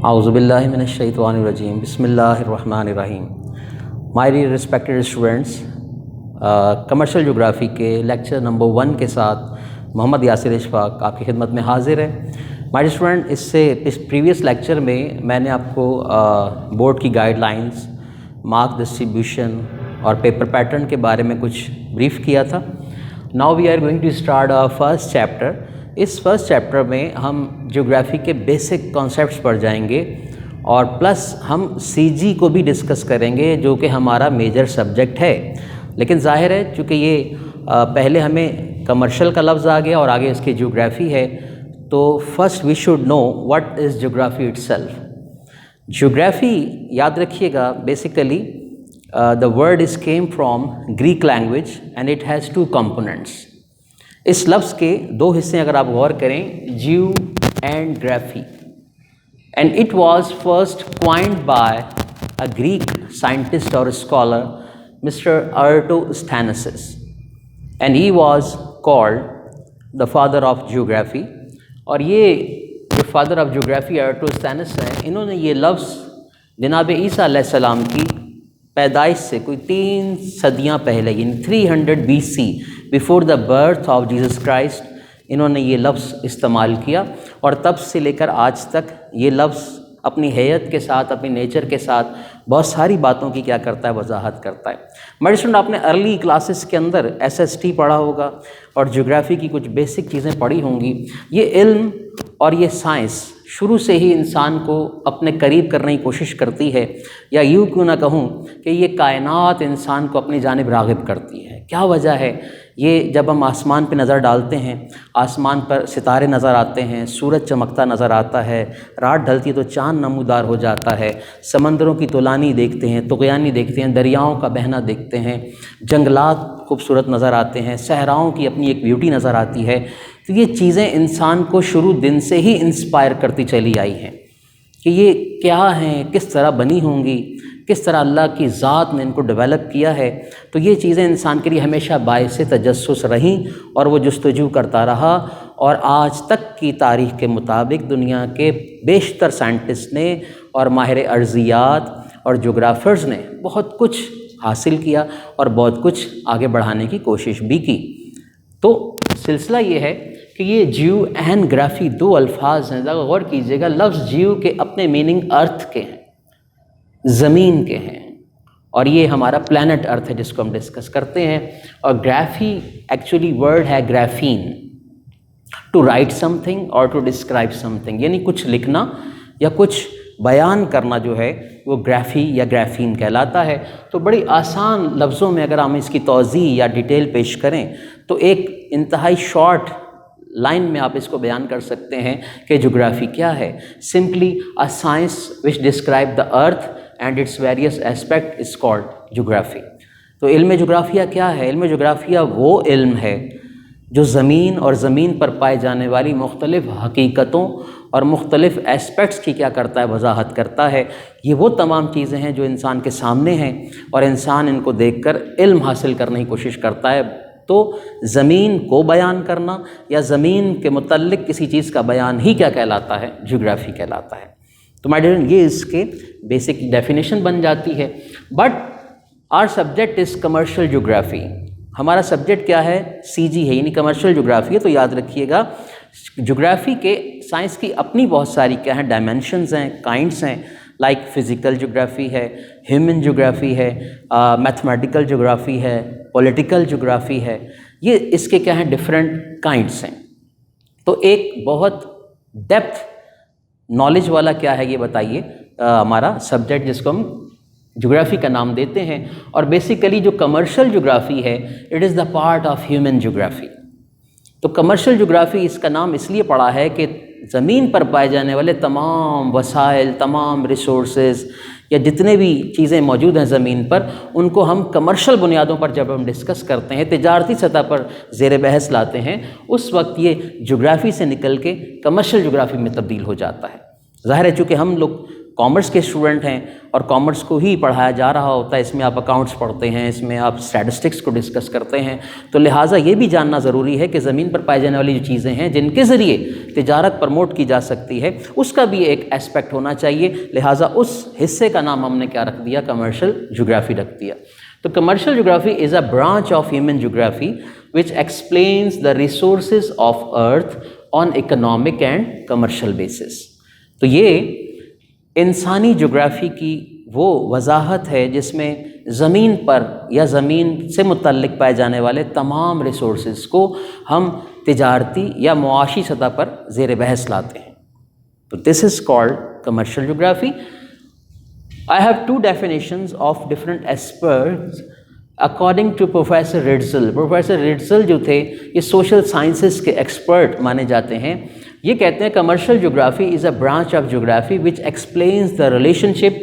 اعوذ باللہ من الشیطان الرجیم بسم اللہ الرحمن الرحیم. مائی ریسپیکٹڈ اسٹوڈنٹس، کمرشل جغرافی کے لیکچر نمبر 1 کے ساتھ محمد یاسر اشفاق آپ کی خدمت میں حاضر ہے. مائی اسٹوڈنٹ، اس پریویس لیکچر میں نے آپ کو بورڈ کی گائیڈ لائنز، مارک ڈسٹریبیوشن اور پیپر پیٹرن کے بارے میں کچھ بریف کیا تھا. Now we are going to start first chapter. اس فرسٹ چیپٹر میں ہم جیوگرافی کے بیسک کانسیپٹس پڑھ جائیں گے اور پلس ہم سی جی کو بھی ڈسکس کریں گے جو کہ ہمارا میجر سبجیکٹ ہے. لیکن ظاہر ہے چونکہ یہ پہلے ہمیں کمرشل کا لفظ آ گیا اور آگے اس کی جیوگرافی ہے، تو first we should know what is geography itself. Geography یاد رکھیے گا، basically the word is came from Greek language and it has 2 components. اس لفظ کے 2 حصے اگر آپ غور کریں، جیو اینڈ گرافی، and it was first coined by a Greek scientist or scholar, Mr. Eratosthenes, and he was called the father of geography. اور یہ جو فادر آف جیوگرافی ایرٹوستھینس ہیں، انہوں نے یہ لفظ جناب عیسیٰ علیہ السلام کی پیدائش سے کوئی 3 صدیاں پہلے، یعنی 300 BC before the birth of Jesus Christ, انہوں نے یہ لفظ استعمال کیا اور تب سے لے کر آج تک یہ لفظ اپنی حیت کے ساتھ، اپنی نیچر کے ساتھ بہت ساری باتوں کی کیا کرتا ہے، وضاحت کرتا ہے. میڈیسن آپ نے ارلی کلاسز کے اندر SST پڑھا ہوگا اور جیوگرافی کی کچھ بیسک چیزیں پڑھی ہوں گی. یہ علم اور یہ سائنس شروع سے ہی انسان کو اپنے قریب کرنے کی کوشش کرتی ہے، یا یوں کیوں نہ کہوں کہ یہ کائنات انسان کو اپنی جانب راغب کرتی ہے. کیا وجہ ہے؟ یہ جب ہم آسمان پہ نظر ڈالتے ہیں، آسمان پر ستارے نظر آتے ہیں، سورج چمکتا نظر آتا ہے، رات ڈھلتی ہے تو چاند نمودار ہو جاتا ہے، سمندروں کی طولانی دیکھتے ہیں، طغیانی دیکھتے ہیں، دریاؤں کا بہنا دیکھتے ہیں، جنگلات خوبصورت نظر آتے ہیں، صحراؤں کی اپنی ایک بیوٹی نظر آتی ہے. تو یہ چیزیں انسان کو شروع دن سے ہی انسپائر کرتی چلی آئی ہیں کہ یہ کیا ہیں، کس طرح بنی ہوں گی، کس طرح اللہ کی ذات نے ان کو ڈیولپ کیا ہے. تو یہ چیزیں انسان کے لیے ہمیشہ باعث تجسس رہیں اور وہ جستجو کرتا رہا، اور آج تک کی تاریخ کے مطابق دنیا کے بیشتر سائنٹسٹ نے اور ماہر ارضیات اور جغرافرز نے بہت کچھ حاصل کیا اور بہت کچھ آگے بڑھانے کی کوشش بھی کی. تو سلسلہ یہ ہے کہ یہ جیو اینڈ گرافی 2 الفاظ ہیں. ذرا غور کیجیے گا، لفظ جیو کے اپنے میننگ ارتھ کے ہیں، زمین کے ہیں، اور یہ ہمارا پلانٹ ارتھ ہے جس کو ہم ڈسکس کرتے ہیں. اور گرافی ایکچولی ورڈ ہے گرافین، ٹو رائٹ سم تھنگ اور ٹو ڈسکرائب سم تھنگ، یعنی کچھ لکھنا یا کچھ بیان کرنا جو ہے وہ گرافی یا گرافین کہلاتا ہے. تو بڑی آسان لفظوں میں اگر ہم اس کی توضیح یا ڈیٹیل پیش کریں تو ایک انتہائی شارٹ لائن میں آپ اس کو بیان کر سکتے ہیں کہ جغرافی کیا ہے. Simply a science which describe the earth and its various aspect is called جغرافی. تو علم جغرافیہ کیا ہے؟ علم جغرافیہ وہ علم ہے جو زمین اور زمین پر پائے جانے والی مختلف حقیقتوں اور مختلف ایسپیکٹس کی کیا کرتا ہے، وضاحت کرتا ہے. یہ وہ تمام چیزیں ہیں جو انسان کے سامنے ہیں اور انسان ان کو دیکھ کر علم حاصل کرنے کی کوشش کرتا ہے. تو زمین کو بیان کرنا یا زمین کے متعلق کسی چیز کا بیان ہی کیا کہلاتا ہے؟ جیوگرافی کہلاتا ہے. تو مائی ڈیئر، یہ اس کے بیسک ڈیفینیشن بن جاتی ہے. But our subject is commercial geography. ہمارا سبجیکٹ کیا ہے؟ سی جی ہے، یعنی کمرشل جیوگرافی ہے. تو یاد رکھیے گا، جیوگرافی کے سائنس کی اپنی بہت ساری کیا ہیں، ڈائمینشنز ہیں، کائنڈس ہیں، لائک فزیکل جیوگرافی ہے، ہیومن جیوگرافی ہے، میتھمیٹیکل جیوگرافی ہے، پولیٹیکل جیوگرافی ہے. یہ اس کے کیا ہیں، ڈفرینٹ کائنڈس ہیں. تو ایک بہت ڈیپتھ نالج والا کیا ہے یہ بتائیے ہمارا سبجیکٹ جس کو ہم جیوگرافی کا نام دیتے ہیں. اور بیسیکلی جو کمرشل جیوگرافی ہے، it is the part of human geography. تو کمرشل جیوگرافی اس کا نام اس لیے پڑا ہے کہ زمین پر پائے جانے والے تمام وسائل، تمام ریسورسز یا جتنے بھی چیزیں موجود ہیں زمین پر، ان کو ہم کمرشل بنیادوں پر جب ہم ڈسکس کرتے ہیں، تجارتی سطح پر زیر بحث لاتے ہیں، اس وقت یہ جیوگرافی سے نکل کے کمرشل جیوگرافی میں تبدیل ہو جاتا ہے. ظاہر ہے چونکہ ہم لوگ کامرس کے اسٹوڈنٹ ہیں اور کامرس کو ہی پڑھایا جا رہا ہوتا ہے، اس میں آپ اکاؤنٹس پڑھتے ہیں، اس میں آپ اسٹیٹسٹکس کو ڈسکس کرتے ہیں، تو لہٰذا یہ بھی جاننا ضروری ہے کہ زمین پر پائی جانے والی جو چیزیں ہیں جن کے ذریعے تجارت پروموٹ کی جا سکتی ہے، اس کا بھی ایک اسپیکٹ ہونا چاہیے، لہٰذا اس حصے کا نام ہم نے کیا رکھ دیا؟ کمرشل جغرافی رکھ دیا۔ تو کمرشل جغرافی is a branch of human جغرافی which explains the resources of earth on economic and commercial basis۔ تو یہ انسانی جغرافی کی وہ وضاحت ہے جس میں زمین پر یا زمین سے متعلق پائے جانے والے تمام ریسورسز کو ہم تجارتی یا معاشی سطح پر زیر بحث لاتے ہیں۔ تو this is called commercial geography۔ I have two definitions of different experts according to Professor Ritzel۔ Professor Ritzel جو تھے یہ سوشل سائنسز کے ایکسپرٹ مانے جاتے ہیں، یہ کہتے ہیں کمرشل جغرافی از اے برانچ آف جغرافی which explains the relationship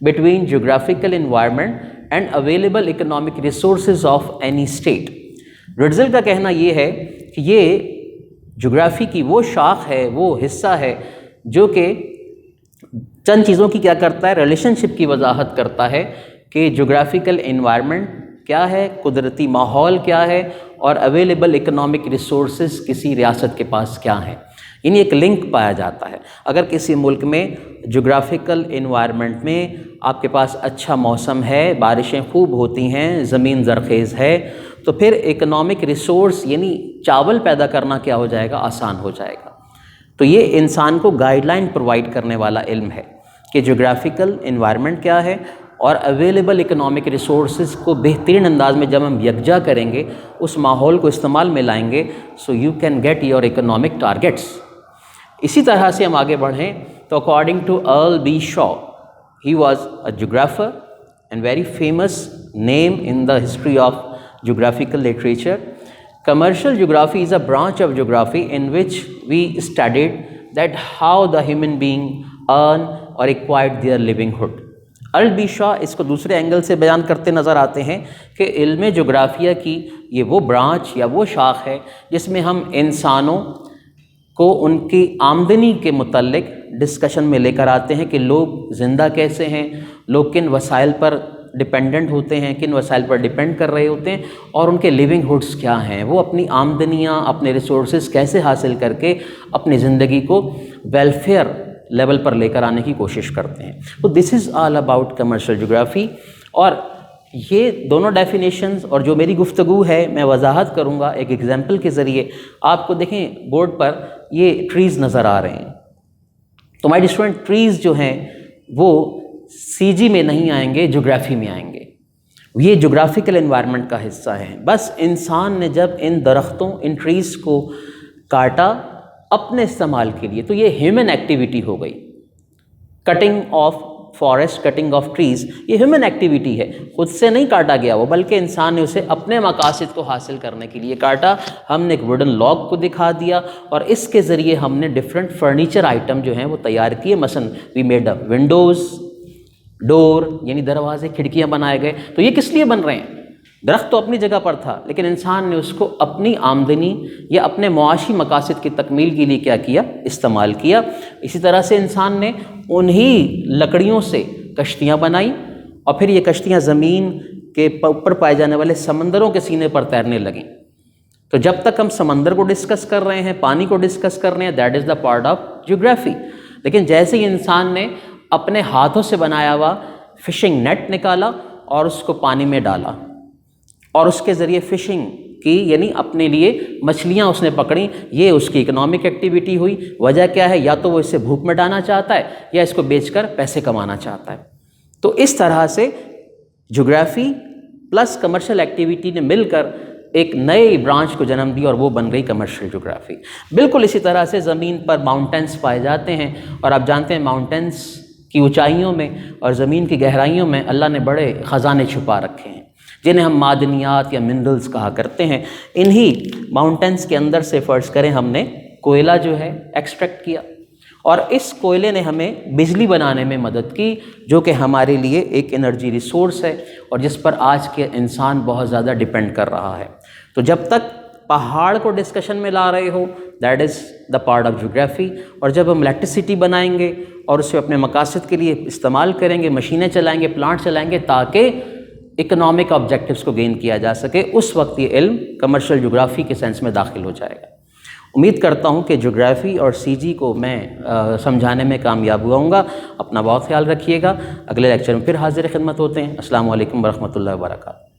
between geographical environment and available economic resources of any state۔ Ritzel کا کہنا یہ ہے کہ یہ جغرافی کی وہ شاخ ہے، وہ حصہ ہے جو کہ چند چیزوں کی کیا کرتا ہے؟ ریلیشن شپ کی وضاحت کرتا ہے کہ جغرافیکل انوائرمنٹ کیا ہے، قدرتی ماحول کیا ہے، اور اویلیبل اکنامک ریسورسز کسی ریاست کے پاس کیا ہیں، یعنی ایک لنک پایا جاتا ہے۔ اگر کسی ملک میں جغرافیکل انوائرمنٹ میں آپ کے پاس اچھا موسم ہے، بارشیں خوب ہوتی ہیں، زمین زرخیز ہے، تو پھر اکنامک ریسورس یعنی چاول پیدا کرنا کیا ہو جائے گا؟ آسان ہو جائے گا۔ تو یہ انسان کو گائیڈ لائن پرووائڈ کرنے والا علم ہے کہ جغرافیکل انوائرمنٹ کیا ہے، اور اویلیبل اکنامک ریسورسز کو بہترین انداز میں جب ہم یکجا کریں گے، اس ماحول کو استعمال میں لائیں گے، so you can get your economic targets. اسی طرح سے ہم آگے بڑھیں تو according to Earl B Shaw, he was a geographer and very famous name in the history of geographical literature. Commercial geography is a branch of geography in which we studied that how the human being earn or acquired their livelihood۔ Earl B Shaw اس کو دوسرے angle سے بیان کرتے نظر آتے ہیں کہ علم جغرافیہ کی یہ وہ برانچ یا وہ شاخ ہے جس میں ہم انسانوں کو ان کی آمدنی کے متعلق ڈسکشن میں لے کر آتے ہیں کہ لوگ زندہ کیسے ہیں، لوگ کن وسائل پر ڈپینڈنٹ ہوتے ہیں، کن وسائل پر ڈپینڈ کر رہے ہوتے ہیں، اور ان کے لیونگ ہوڈس کیا ہیں، وہ اپنی آمدنیاں، اپنے ریسورسز کیسے حاصل کر کے اپنی زندگی کو ویلفیئر لیول پر لے کر آنے کی کوشش کرتے ہیں۔ تو دس از آل اباؤٹ کمرشل جغرافی۔ اور یہ دونوں ڈیفینیشنز اور جو میری گفتگو ہے میں وضاحت کروں گا ایک ایگزامپل کے ذریعے۔ آپ کو دیکھیں بورڈ پر یہ ٹریز نظر آ رہے ہیں، تو مائی اسٹوڈنٹ ٹریز جو ہیں وہ سی جی میں نہیں آئیں گے، جغرافی میں آئیں گے، یہ جغرافیکل انوائرمنٹ کا حصہ ہیں۔ بس انسان نے جب ان درختوں، ان ٹریز کو کاٹا اپنے استعمال کے لیے، تو یہ ہیومن ایکٹیویٹی ہو گئی۔ Cutting of forest, cutting of trees, یہ ہیومن ایکٹیویٹی ہے، خود سے نہیں کاٹا گیا وہ، بلکہ انسان نے اسے اپنے مقاصد کو حاصل کرنے کے لیے کاٹا۔ ہم نے ایک ووڈن لاگ کو دکھا دیا اور اس کے ذریعے ہم نے ڈفرینٹ فرنیچر آئٹم جو ہیں وہ تیار کیے۔ مثلا وی میڈ اپ ونڈوز، ڈور یعنی دروازے، کھڑکیاں بنائے گئے۔ تو یہ کس لیے بن رہے ہیں؟ درخت تو اپنی جگہ پر تھا، لیکن انسان نے اس کو اپنی آمدنی یا اپنے معاشی مقاصد کی تکمیل کے لیے کیا کیا؟ استعمال کیا۔ اسی طرح سے انسان نے انہی لکڑیوں سے کشتیاں بنائی، اور پھر یہ کشتیاں زمین کے اوپر پائے جانے والے سمندروں کے سینے پر تیرنے لگیں۔ تو جب تک ہم سمندر کو ڈسکس کر رہے ہیں، پانی کو ڈسکس کر رہے ہیں، that is the part of geography. لیکن جیسے ہی انسان نے اپنے ہاتھوں سے بنایا ہوا فشنگ نیٹ نکالا اور اس کو پانی میں ڈالا، اور اس کے ذریعے فشنگ کی، یعنی اپنے لیے مچھلیاں اس نے پکڑیں، یہ اس کی اکنامک ایکٹیویٹی ہوئی۔ وجہ کیا ہے؟ یا تو وہ اسے بھوک مٹانا چاہتا ہے یا اس کو بیچ کر پیسے کمانا چاہتا ہے۔ تو اس طرح سے جغرافی پلس کمرشل ایکٹیویٹی نے مل کر ایک نئے برانچ کو جنم دی، اور وہ بن گئی کمرشل جغرافی۔ بالکل اسی طرح سے زمین پر ماؤنٹینس پائے جاتے ہیں، اور آپ جانتے ہیں ماؤنٹینس کی اونچائیوں میں اور زمین کی گہرائیوں میں اللہ نے بڑے خزانے چھپا رکھے ہیں، جنہیں ہم معدنیات یا منرلز کہا کرتے ہیں۔ انہی ماؤنٹینس کے اندر سے فرض کریں ہم نے کوئلہ جو ہے ایکسٹریکٹ کیا، اور اس کوئلے نے ہمیں بجلی بنانے میں مدد کی، جو کہ ہمارے لیے ایک انرجی ریسورس ہے اور جس پر آج کے انسان بہت زیادہ ڈیپینڈ کر رہا ہے۔ تو جب تک پہاڑ کو ڈسکشن میں لا رہے ہو، that is the part of geography. اور جب ہم الیکٹریسٹی بنائیں گے اور اسے اپنے مقاصد کے لیے استعمال کریں گے، مشینیں چلائیں گے، پلانٹ چلائیں گے تاکہ اکنامک آبجیکٹیوز کو گین کیا جا سکے، اس وقت یہ علم کمرشل جغرافی کے سینس میں داخل ہو جائے گا. امید کرتا ہوں کہ جغرافی اور سی جی کو میں سمجھانے میں کامیاب ہوا ہوں گا. اپنا بہت خیال رکھیے گا. اگلے لیکچر میں پھر حاضر خدمت ہوتے ہیں. السلام علیکم ورحمۃ اللہ وبرکاتہ.